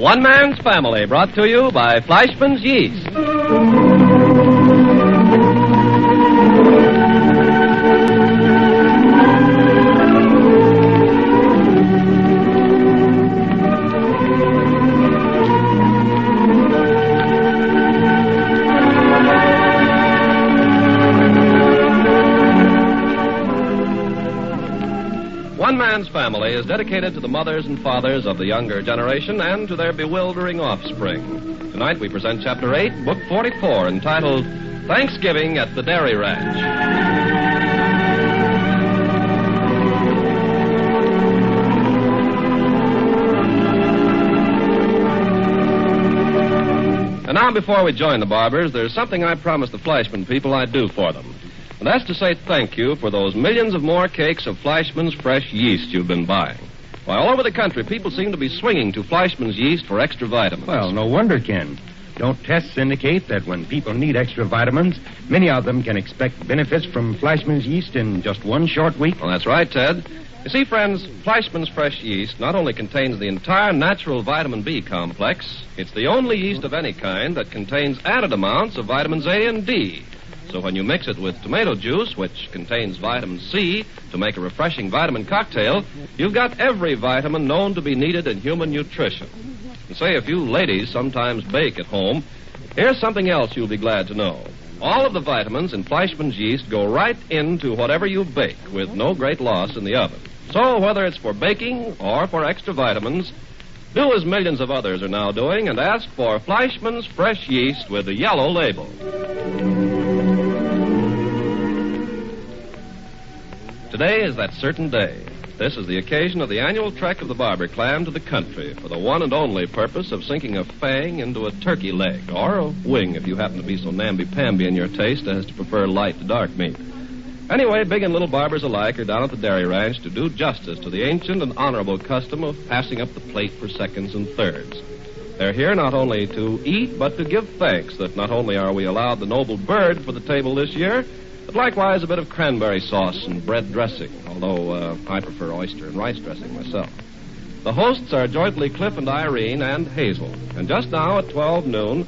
One Man's Family, brought to you by Fleischmann's Yeast. One Man's Family is dedicated to the mothers and fathers of the younger generation and to their bewildering offspring. Tonight we present Chapter 8, Book 44, entitled Thanksgiving at the Dairy Ranch. And now, before we join the Barbers, there's something I promised the Fleischmann people I'd do for them. And that's to say thank you for those millions of more cakes of Fleischmann's fresh yeast you've been buying. Why, all over the country, people seem to be swinging to Fleischmann's yeast for extra vitamins. Well, no wonder, Ken. Don't tests indicate that when people need extra vitamins, many of them can expect benefits from Fleischmann's yeast in just one short week? Well, that's right, Ted. You see, friends, Fleischmann's fresh yeast not only contains the entire natural vitamin B complex, it's the only yeast of any kind that contains added amounts of vitamins A and D. So when you mix it with tomato juice, which contains vitamin C, to make a refreshing vitamin cocktail, you've got every vitamin known to be needed in human nutrition. And say, if you ladies sometimes bake at home, here's something else you'll be glad to know. All of the vitamins in Fleischmann's yeast go right into whatever you bake with no great loss in the oven. So whether it's for baking or for extra vitamins, do as millions of others are now doing and ask for Fleischmann's fresh yeast with the yellow label. Today is that certain day. This is the occasion of the annual trek of the Barber clan to the country for the one and only purpose of sinking a fang into a turkey leg, or a wing if you happen to be so namby-pamby in your taste as to prefer light to dark meat. Anyway, big and little barbers alike are down at the dairy ranch to do justice to the ancient and honorable custom of passing up the plate for seconds and thirds. They're here not only to eat, but to give thanks that not only are we allowed the noble bird for the table this year, but likewise a bit of cranberry sauce and bread dressing, although I prefer oyster and rice dressing myself. The hosts are jointly Cliff and Irene and Hazel. And just now at 12 noon,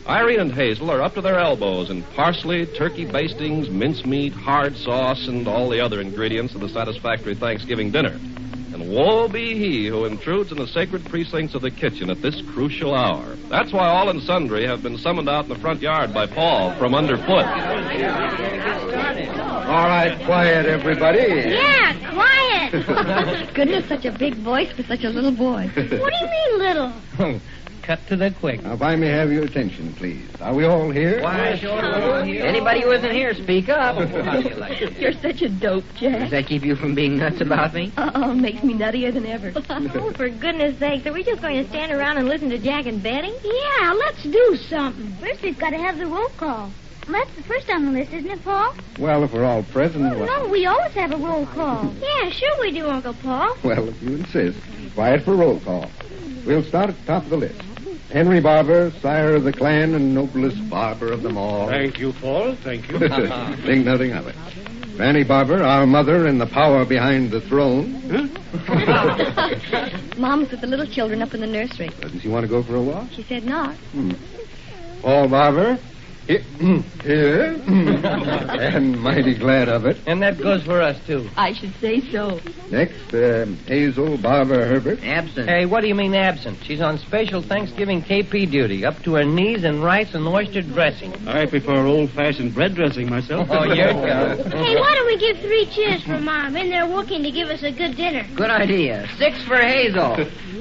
Irene and Hazel are up to their elbows in parsley, turkey bastings, mincemeat, hard sauce, and all the other ingredients of the satisfactory Thanksgiving dinner. And woe be he who intrudes in the sacred precincts of the kitchen at this crucial hour. That's why all and sundry have been summoned out in the front yard by Paul from underfoot. All right, quiet, everybody. Yeah, quiet. Goodness, such a big voice for such a little boy. What do you mean, little? Cut to the quick. Now, if I may have your attention, please. Are we all here? Why, sure. Anybody who isn't here, speak up. You're such a dope, Jack. Does that keep you from being nuts about me? Makes me nuttier than ever. Oh, for goodness sakes, are we just going to stand around and listen to Jack and Betty? Yeah, let's do something. First, we've got to have the roll call. Well, that's the first on the list, isn't it, Paul? Well, if we're all present... No, we always have a roll call. Yeah, sure we do, Uncle Paul. Well, if you insist. Quiet for roll call. We'll start at the top of the list. Henry Barber, sire of the clan and noblest barber of them all. Thank you, Paul. Thank you. Think nothing of it. Fanny Barber, our mother and the power behind the throne. Mom's with the little children up in the nursery. Doesn't she want to go for a walk? She said not. Paul Barber, here. And mighty glad of it. And that goes for us, too. I should say so. Next, Hazel Barber Herbert. Absent. Hey, what do you mean absent? She's on special Thanksgiving KP duty, up to her knees in rice and oyster dressing. I prefer old-fashioned bread dressing myself. Oh, you're good. Hey, why don't we give 3 cheers for Mom? In there working to give us a good dinner. Good idea. 6 for Hazel.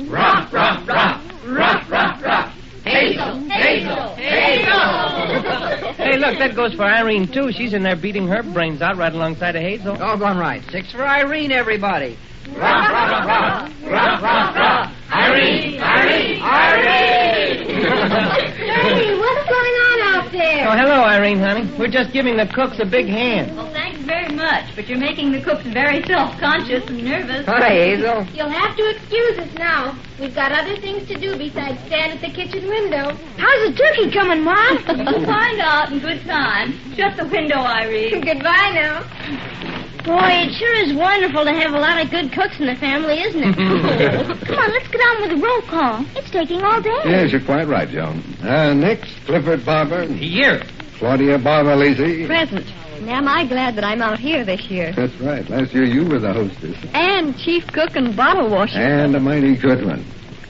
Rock, rock, rock. Rock, rock, rock. Hazel, Hazel, Hazel. Hey, look, that goes for Irene, too. She's in there beating her brains out right alongside of Hazel. Doggone right. 6 for Irene, everybody. Rock, rock, rock. Rock, rock, rock. Irene, Irene, Irene. Hey, what's going on out there? Oh, hello, Irene, honey. We're just giving the cooks a big hand. Well, thanks very much, but you're making the cooks very self-conscious and nervous. Hi, Hazel. You'll have to excuse us now. We've got other things to do besides stand at the kitchen window. How's the turkey coming, Mom? We'll find out in good time. Shut the window, Irene. Goodbye now. Boy, it sure is wonderful to have a lot of good cooks in the family, isn't it? Come on, let's get on with the roll call. It's taking all day. Yes, you're quite right, Joan. Next, Clifford Barber. Here. Claudia Barber Lazy. Present. And am I glad that I'm out here this year. That's right. Last year you were the hostess. And chief cook and bottle washer. And a mighty good one.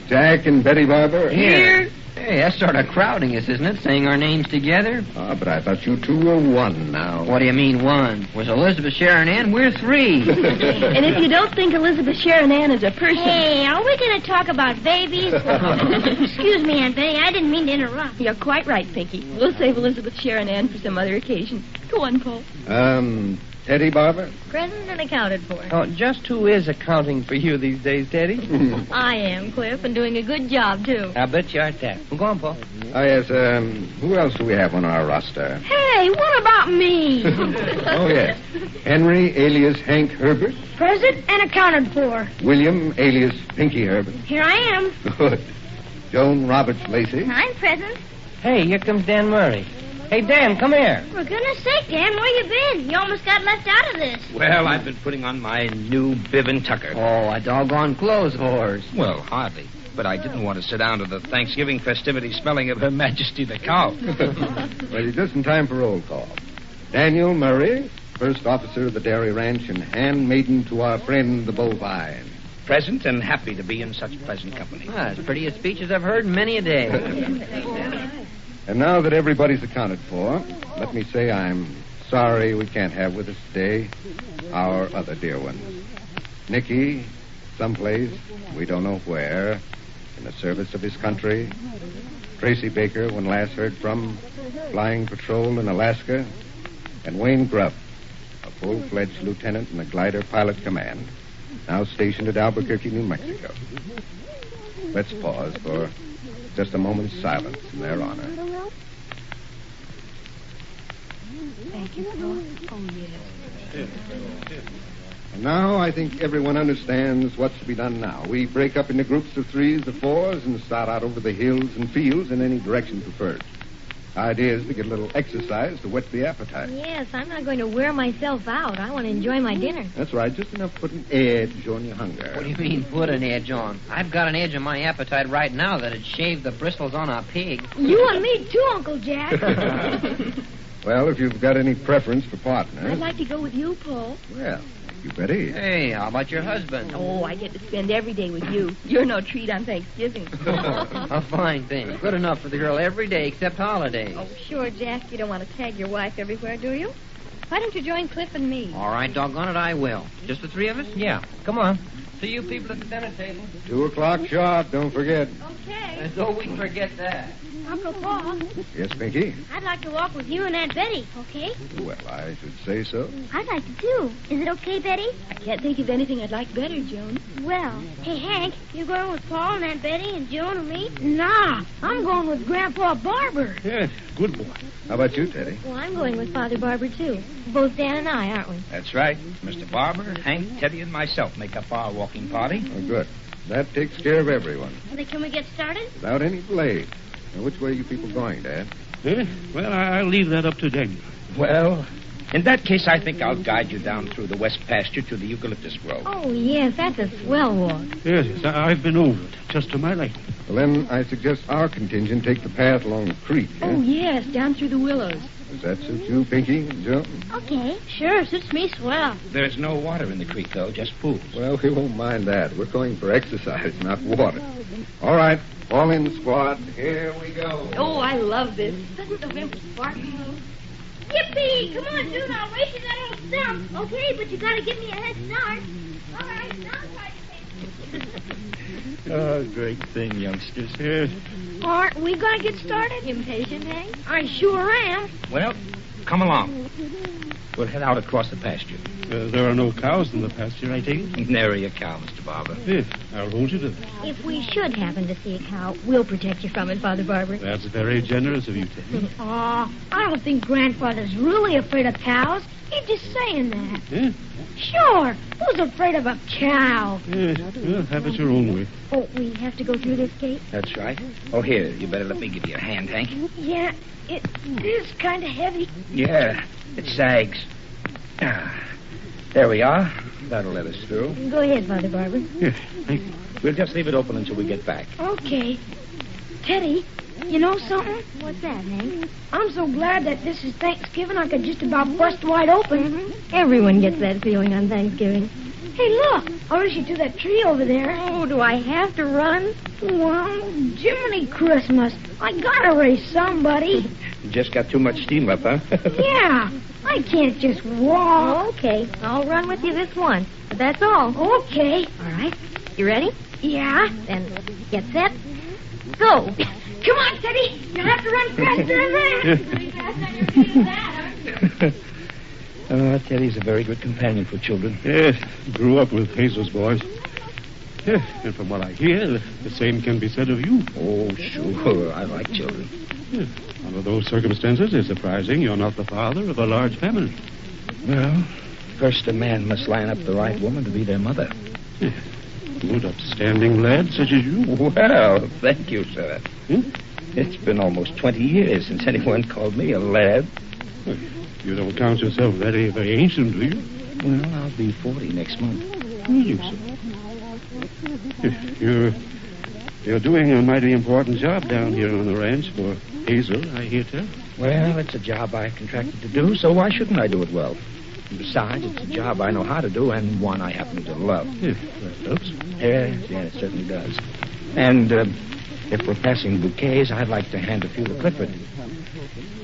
Jack and Betty Barber. Here. Hey, that's sort of crowding us, isn't it? Saying our names together. Ah, but I thought you two were one now. What do you mean one? Was Elizabeth, Sharon, Ann? We're three. And if you don't think Elizabeth Sharon Ann is a person... Hey, are we going to talk about babies? Excuse me, Aunt Betty. I didn't mean to interrupt. You're quite right, Pinky. We'll save Elizabeth Sharon Ann for some other occasion. Go on, Paul. Teddy Barber. Present and accounted for. Oh, just who is accounting for you these days, Teddy? I am, Cliff, and doing a good job, too. I bet you are, that. Well, go on, Paul. Oh, yes, who else do we have on our roster? Hey, what about me? Oh, yes. Henry, alias Hank Herbert. Present and accounted for. William, alias Pinky Herbert. Here I am. Good. Joan Roberts Lacey. I'm present. Hey, here comes Dan Murray. Hey, Dan, come here. For goodness sake, Dan, where you been? You almost got left out of this. Well, I've been putting on my new bib and tucker. Oh, a doggone clothes horse. Well, hardly. But I didn't want to sit down to the Thanksgiving festivities smelling of Her Majesty the Cow. Well, you're just in time for roll call. Daniel Murray, first officer of the Dairy Ranch and handmaiden to our friend the bovine. Present and happy to be in such pleasant company. That's the prettiest speeches I've heard in many a day. And now that everybody's accounted for, let me say I'm sorry we can't have with us today our other dear ones. Nicky, someplace, we don't know where, in the service of his country. Tracy Baker, when last heard from, flying patrol in Alaska. And Wayne Grubb, a full-fledged lieutenant in the glider pilot command, now stationed at Albuquerque, New Mexico. Let's pause for just a moment's silence in their honor. Thank you, Paul. Oh, yes. And now I think everyone understands what's to be done now. We break up into groups of threes or fours and start out over the hills and fields in any direction preferred. The idea is to get a little exercise to whet the appetite. Yes, I'm not going to wear myself out. I want to enjoy my dinner. That's right, just enough to put an edge on your hunger. What do you mean, put an edge on? I've got an edge on my appetite right now that'd shave the bristles on a pig. You and me, too, Uncle Jack. Well, if you've got any preference for partners... I'd like to go with you, Paul. Well, you Betty. Hey, how about your husband? Oh, I get to spend every day with you. You're no treat on Thanksgiving. A fine thing. Good enough for the girl every day except holidays. Oh, sure, Jack. You don't want to tag your wife everywhere, do you? Why don't you join Cliff and me? All right, doggone it, I will. Just the three of us? Yeah, come on. See you people at the dinner table. 2:00 sharp, don't forget. Okay. As though we forget that. Uncle Paul, Yes, Pinky? I'd like to walk with you and Aunt Betty, okay? Well, I should say so. I'd like to, too. Is it okay, Betty? I can't think of anything I'd like better, Joan. Well, hey, Hank, you going with Paul and Aunt Betty and Joan and me? Nah, I'm going with Grandpa Barber. Yes, good boy. How about you, Teddy? Well, I'm going with Father Barber, too. Both Dan and I, aren't we? That's right. Mr. Barber, Hank, Teddy, and myself make up our walking party. Oh, good. That takes care of everyone. Then can we get started? Without any delay. Now, which way are you people going, Dad? Well, I'll leave that up to Daniel. Well, in that case, I think I'll guide you down through the west pasture to the eucalyptus grove. Oh, yes, that's a swell walk. Yes, I've been over it, just to my liking. Well, then I suggest our contingent take the path along the creek. Oh, yes, down through the willows. Does that suit you, Pinky and Joe? Okay, sure, suits me swell. There's no water in the creek, though, just pools. Well, we won't mind that. We're going for exercise, not water. All right, all in the squad. Here we go. Oh, I love this. Doesn't November sparkling? Yippee! Come on, dude, I'll race you that old stump. Okay, but you gotta give me a head start. All right, now try to take Oh, great thing, youngsters. Yes. Aren't we gonna get started? Impatient, Hank? I sure am. Well, come along. We'll head out across the pasture. There are no cows in the pasture, I take it? Nary a cow, Mr. Barber. Yes, I'll hold you to that. If we should happen to see a cow, we'll protect you from it, Father Barber. That's very generous of you, Teddy. Aw, I don't think Grandfather's really afraid of cows. He's just saying that. Yeah? Sure, who's afraid of a cow? Yes, well, have it your own way. Oh, we have to go through this gate? That's right. Oh, here, you better let me give you a hand, Hank. Yeah, it is kind of heavy. Yeah, it sags. Ah. There we are. That'll let us through. Go ahead, Father Barber. Yes, thank you. We'll just leave it open until we get back. Okay. Teddy, you know something? What's that, Hank? I'm so glad that this is Thanksgiving I could just about bust wide open. Everyone gets that feeling on Thanksgiving. Hey, look. I wish you to that tree over there. Oh, do I have to run? Well, Jiminy Christmas. I gotta race somebody. You just got too much steam left, huh? Yeah. I can't just walk. Okay, I'll run with you this once. But that's all. Okay. All right. You ready? Yeah. Then get set. Go. Come on, Teddy. You'll have to run faster than that. Teddy's a very good companion for children. Yes, grew up with Hazel's boys. Yes, and from what I hear, the same can be said of you. Oh, sure. I like children. Yes. Under those circumstances, it's surprising you're not the father of a large family. Well, first a man must line up the right woman to be their mother. Yes. Good, upstanding lad such as you. Well, thank you, sir. Hmm? It's been almost 20 years since anyone called me a lad. Well, you don't count yourself very, very ancient, do you? Well, I'll be 40 next month. Will you, sir? You're doing a mighty important job down here on the ranch for Hazel, I hear tell. Well, it's a job I contracted to do, so why shouldn't I do it well? And besides, it's a job I know how to do and one I happen to love. Yes, that helps. Yes, it certainly does. And if we're passing bouquets, I'd like to hand a few to Clifford.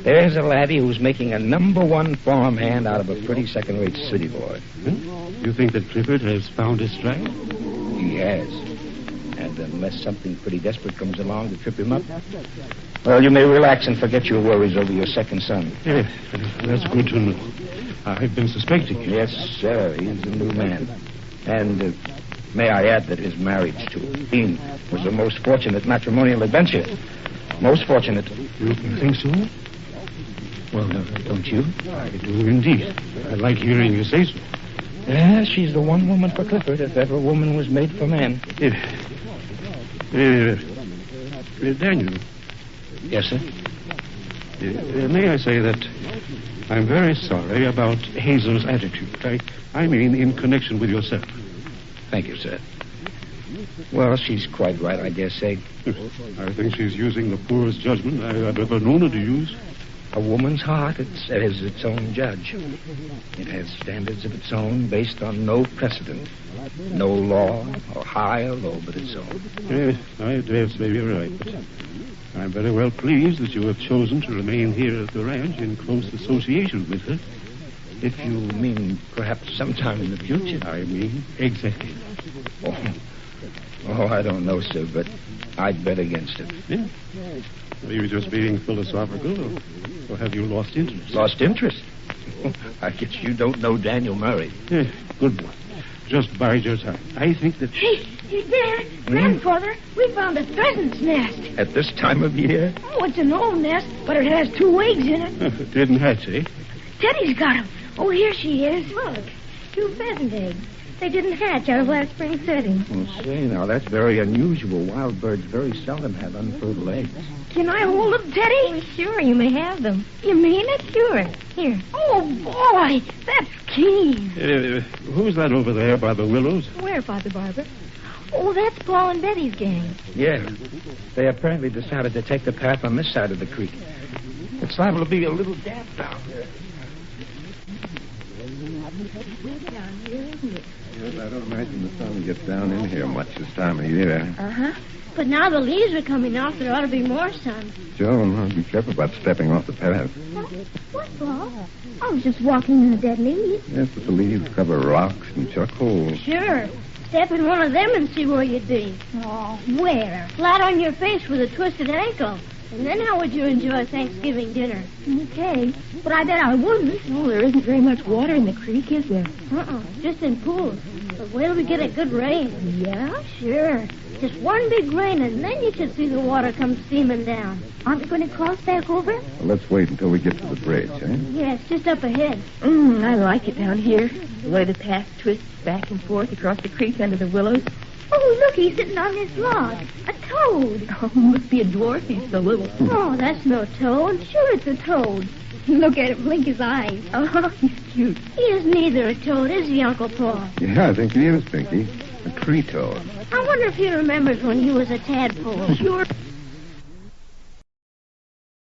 There's a laddie who's making a #1 farmhand out of a pretty second-rate city boy. You think that Clifford has found his stride? He has. And unless something pretty desperate comes along to trip him up, well, you may relax and forget your worries over your second son. Yes, that's good to know. I've been suspecting him. Yes, sir. He's a new man. And may I add that his marriage to Dean was a most fortunate matrimonial adventure. Most fortunate. You think so? Well, don't you? I do indeed. I like hearing you say so. Yeah, she's the one woman for Clifford, if ever a woman was made for man. Daniel. Yes, sir? May I say that I'm very sorry about Hazel's attitude. I mean in connection with yourself. Thank you, sir. Well, she's quite right, I dare say. I think she's using the poorest judgment I've ever known her to use. A woman's heart is its own judge. It has standards of its own based on no precedent. No law or high or low but its own. Yes, I dare say you're right, but I'm very well pleased that you have chosen to remain here at the ranch in close association with her. If you mean perhaps sometime in the future. I mean exactly. Oh, I don't know, sir, but I'd bet against it. Yeah. Are you just being philosophical, or have you lost interest? Lost interest? I guess you don't know Daniel Murray. Yeah, good boy. Just bide your time. I think that... Hey, there. Grandfather, we found a pheasant's nest. At this time of year? Oh, it's an old nest, but it has 2 eggs in it. It didn't hatch, eh? Teddy's got them. Oh, here she is. Look, 2 pheasant eggs. They didn't hatch out of last spring's setting. Well, say, now, that's very unusual. Wild birds very seldom have unfertile eggs. Can I hold them, Teddy? Oh, sure, you may have them. You mean it? Sure. Here. Oh, boy, that's keen. Who's that over there by the willows? Where, Father Barber? Oh, that's Paul and Betty's gang. Yeah. They apparently decided to take the path on this side of the creek. It's liable to be a little damp down there. Yes, I don't imagine the sun gets down in here much this time of year. Uh-huh. But now the leaves are coming off, there ought to be more sun. Joan, be careful about stepping off the path. What, Paul? I was just walking in the dead leaves. Yes, but the leaves cover rocks and chuck holes. Sure. Step in one of them and see where you'd be. Oh, where? Flat on your face with a twisted ankle. And then how would you enjoy Thanksgiving dinner? Okay. But I bet I wouldn't. Oh, there isn't very much water in the creek, is there? Just in pools. But wait till we get a good rain. Yeah? Sure. Just one big rain, and then you should see the water come steaming down. Aren't we going to cross back over? Well, let's wait until we get to the bridge, eh? Yeah, it's just up ahead. I like it down here. The way the path twists back and forth across the creek under the willows. Oh, look, he's sitting on this log. A toad. Oh, must be a dwarf. He's so little. Oh, that's no toad. Sure, it's a toad. Look at him blink his eyes. Oh, he's cute. He is neither a toad, is he, Uncle Paul? Yeah, I think he is, Pinky. A tree toad. I wonder if he remembers when he was a tadpole. Sure.